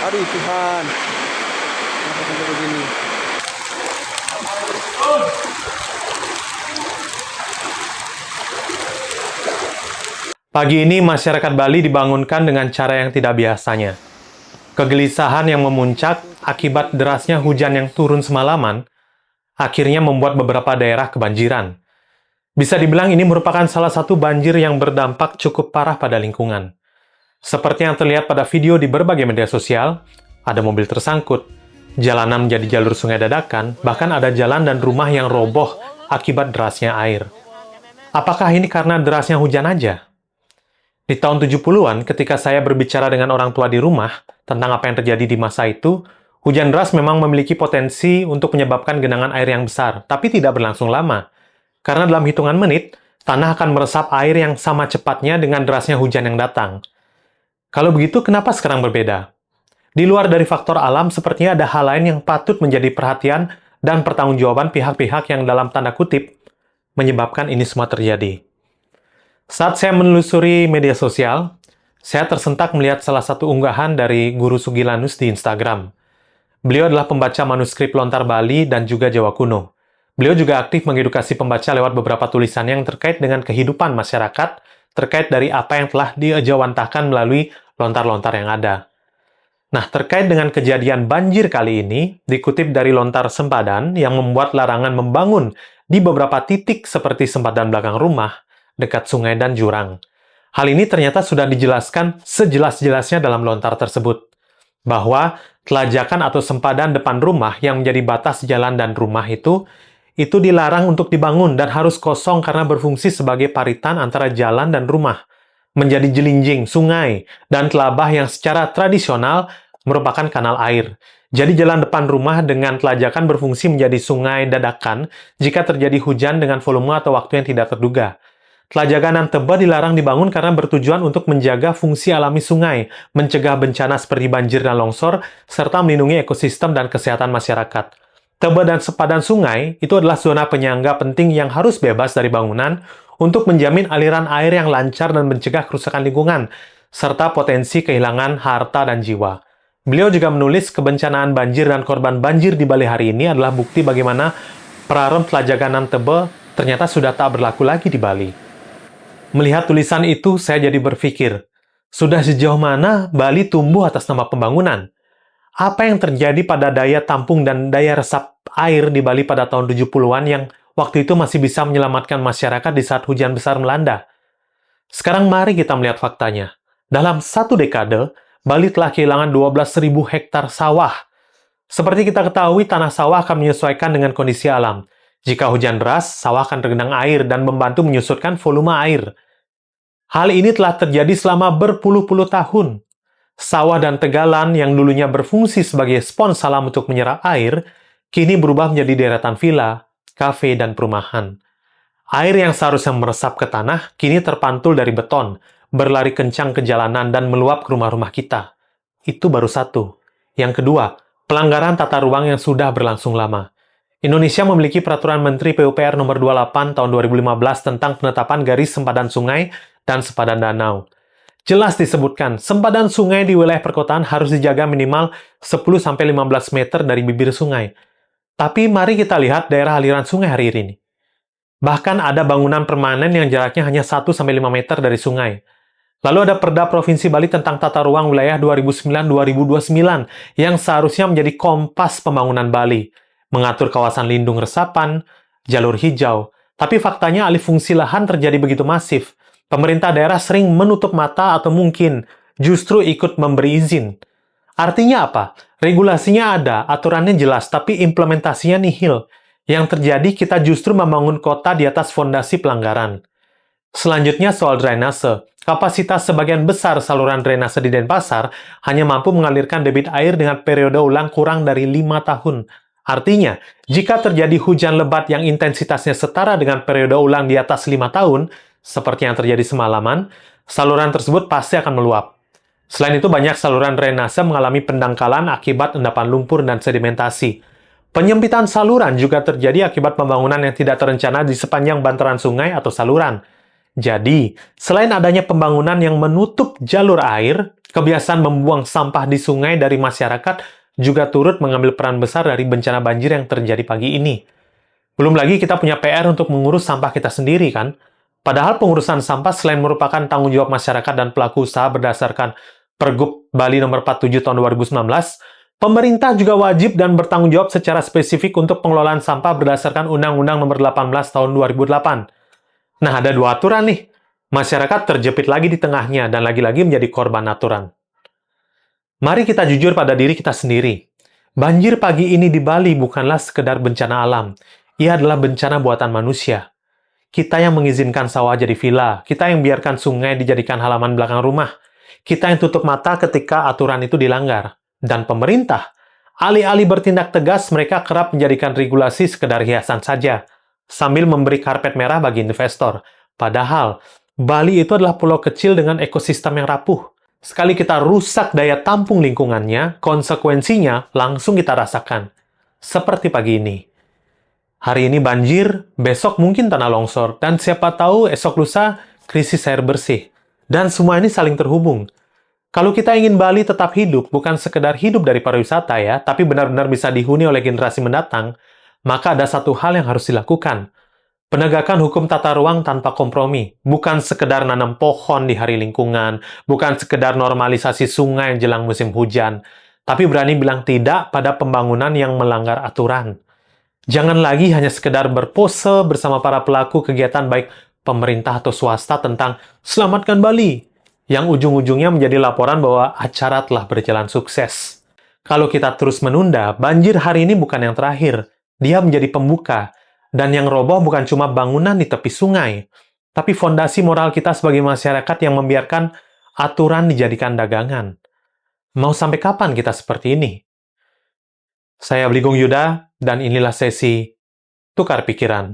Aduh Tuhan, kenapa sampai begini? Pagi ini masyarakat Bali dibangunkan dengan cara yang tidak biasanya. Kegelisahan yang memuncak akibat derasnya hujan yang turun semalaman akhirnya membuat beberapa daerah kebanjiran. Bisa dibilang ini merupakan salah satu banjir yang berdampak cukup parah pada lingkungan. Seperti yang terlihat pada video di berbagai media sosial, ada mobil tersangkut, jalanan menjadi jalur sungai dadakan, bahkan ada jalan dan rumah yang roboh akibat derasnya air. Apakah ini karena derasnya hujan aja? Di tahun 70-an, ketika saya berbicara dengan orang tua di rumah tentang apa yang terjadi di masa itu, hujan deras memang memiliki potensi untuk menyebabkan genangan air yang besar, tapi tidak berlangsung lama. Karena dalam hitungan menit, tanah akan meresap air yang sama cepatnya dengan derasnya hujan yang datang. Kalau begitu, kenapa sekarang berbeda? Di luar dari faktor alam, sepertinya ada hal lain yang patut menjadi perhatian dan pertanggungjawaban pihak-pihak yang dalam tanda kutip menyebabkan ini semua terjadi. Saat saya menelusuri media sosial, saya tersentak melihat salah satu unggahan dari Guru Sugilanus di Instagram. Beliau adalah pembaca manuskrip Lontar Bali dan juga Jawa Kuno. Beliau juga aktif mengedukasi pembaca lewat beberapa tulisan yang terkait dengan kehidupan masyarakat, terkait dari apa yang telah diejawantahkan melalui lontar-lontar yang ada. Nah, terkait dengan kejadian banjir kali ini, dikutip dari Lontar Sempadan yang membuat larangan membangun di beberapa titik seperti sempadan belakang rumah, dekat sungai dan jurang. Hal ini ternyata sudah dijelaskan sejelas-jelasnya dalam lontar tersebut, bahwa telajakan atau sempadan depan rumah yang menjadi batas jalan dan rumah itu dilarang untuk dibangun dan harus kosong karena berfungsi sebagai paritan antara jalan dan rumah, menjadi jelinjing, sungai, dan telabah yang secara tradisional merupakan kanal air. Jadi jalan depan rumah dengan telajakan berfungsi menjadi sungai dadakan jika terjadi hujan dengan volume atau waktu yang tidak terduga. Telajakan dan tebah dilarang dibangun karena bertujuan untuk menjaga fungsi alami sungai, mencegah bencana seperti banjir dan longsor, serta melindungi ekosistem dan kesehatan masyarakat. Tebah dan sepadan sungai itu adalah zona penyangga penting yang harus bebas dari bangunan untuk menjamin aliran air yang lancar dan mencegah kerusakan lingkungan, serta potensi kehilangan harta dan jiwa. Beliau juga menulis kebencanaan banjir dan korban banjir di Bali hari ini adalah bukti bagaimana perarem telajakan dan tebah ternyata sudah tak berlaku lagi di Bali. Melihat tulisan itu, saya jadi berpikir, sudah sejauh mana Bali tumbuh atas nama pembangunan? Apa yang terjadi pada daya tampung dan daya resap air di Bali pada tahun 70-an yang waktu itu masih bisa menyelamatkan masyarakat di saat hujan besar melanda? Sekarang mari kita melihat faktanya. Dalam satu dekade, Bali telah kehilangan 12.000 hektar sawah. Seperti kita ketahui, tanah sawah akan menyesuaikan dengan kondisi alam. Jika hujan deras, sawah akan tergenang air dan membantu menyusutkan volume air. Hal ini telah terjadi selama berpuluh-puluh tahun. Sawah dan tegalan yang dulunya berfungsi sebagai spons alam untuk menyerap air, kini berubah menjadi deretan villa, kafe, dan perumahan. Air yang seharusnya meresap ke tanah, kini terpantul dari beton, berlari kencang ke jalanan dan meluap ke rumah-rumah kita. Itu baru satu. Yang kedua, pelanggaran tata ruang yang sudah berlangsung lama. Indonesia memiliki Peraturan Menteri PUPR Nomor 28 Tahun 2015 tentang penetapan garis sempadan sungai dan sempadan danau. Jelas disebutkan, sempadan sungai di wilayah perkotaan harus dijaga minimal 10-15 meter dari bibir sungai. Tapi mari kita lihat daerah aliran sungai hari ini. Bahkan ada bangunan permanen yang jaraknya hanya 1-5 meter dari sungai. Lalu ada Perda Provinsi Bali tentang Tata Ruang Wilayah 2009-2029 yang seharusnya menjadi kompas pembangunan Bali, mengatur kawasan lindung resapan, jalur hijau. Tapi faktanya alih fungsi lahan terjadi begitu masif. Pemerintah daerah sering menutup mata atau mungkin justru ikut memberi izin. Artinya apa? Regulasinya ada, aturannya jelas, tapi implementasinya nihil. Yang terjadi kita justru membangun kota di atas fondasi pelanggaran. Selanjutnya soal drainase. Kapasitas sebagian besar saluran drainase di Denpasar hanya mampu mengalirkan debit air dengan periode ulang kurang dari 5 tahun. Artinya, jika terjadi hujan lebat yang intensitasnya setara dengan periode ulang di atas 5 tahun, seperti yang terjadi semalaman, saluran tersebut pasti akan meluap. Selain itu, banyak saluran drainase mengalami pendangkalan akibat endapan lumpur dan sedimentasi. Penyempitan saluran juga terjadi akibat pembangunan yang tidak terencana di sepanjang bantaran sungai atau saluran. Jadi, selain adanya pembangunan yang menutup jalur air, Kebiasaan membuang sampah di sungai dari masyarakat juga turut mengambil peran besar dari bencana banjir yang terjadi pagi ini. Belum lagi kita punya PR untuk mengurus sampah kita sendiri kan? Padahal pengurusan sampah selain merupakan tanggung jawab masyarakat dan pelaku usaha berdasarkan Pergub Bali Nomor 47 Tahun 2019, pemerintah juga wajib dan bertanggung jawab secara spesifik untuk pengelolaan sampah berdasarkan Undang-Undang Nomor 18 Tahun 2008. Nah, ada dua aturan nih. Masyarakat terjepit lagi di tengahnya dan lagi-lagi menjadi korban aturan. Mari kita jujur pada diri kita sendiri. Banjir pagi ini di Bali bukanlah sekedar bencana alam. Ia adalah bencana buatan manusia. Kita yang mengizinkan sawah jadi villa, kita yang biarkan sungai dijadikan halaman belakang rumah, kita yang tutup mata ketika aturan itu dilanggar. Dan pemerintah, alih-alih bertindak tegas, mereka kerap menjadikan regulasi sekedar hiasan saja, sambil memberi karpet merah bagi investor. Padahal, Bali itu adalah pulau kecil dengan ekosistem yang rapuh. Sekali kita rusak daya tampung lingkungannya, konsekuensinya langsung kita rasakan. Seperti pagi ini. Hari ini banjir, besok mungkin tanah longsor, dan siapa tahu esok lusa krisis air bersih. Dan semua ini saling terhubung. Kalau kita ingin Bali tetap hidup, bukan sekedar hidup dari pariwisata ya, tapi benar-benar bisa dihuni oleh generasi mendatang, maka ada satu hal yang harus dilakukan. Penegakan hukum tata ruang tanpa kompromi, bukan sekedar nanam pohon di hari lingkungan, bukan sekedar normalisasi sungai jelang musim hujan, tapi berani bilang tidak pada pembangunan yang melanggar aturan. Jangan lagi hanya sekedar berpose bersama para pelaku kegiatan baik pemerintah atau swasta tentang selamatkan Bali, yang ujung-ujungnya menjadi laporan bahwa acara telah berjalan sukses. Kalau kita terus menunda, banjir hari ini bukan yang terakhir, dia menjadi pembuka. Dan yang roboh bukan cuma bangunan di tepi sungai, tapi fondasi moral kita sebagai masyarakat yang membiarkan aturan dijadikan dagangan. Mau sampai kapan kita seperti ini? Saya Bligong Yuda, dan inilah sesi Tukar Pikiran.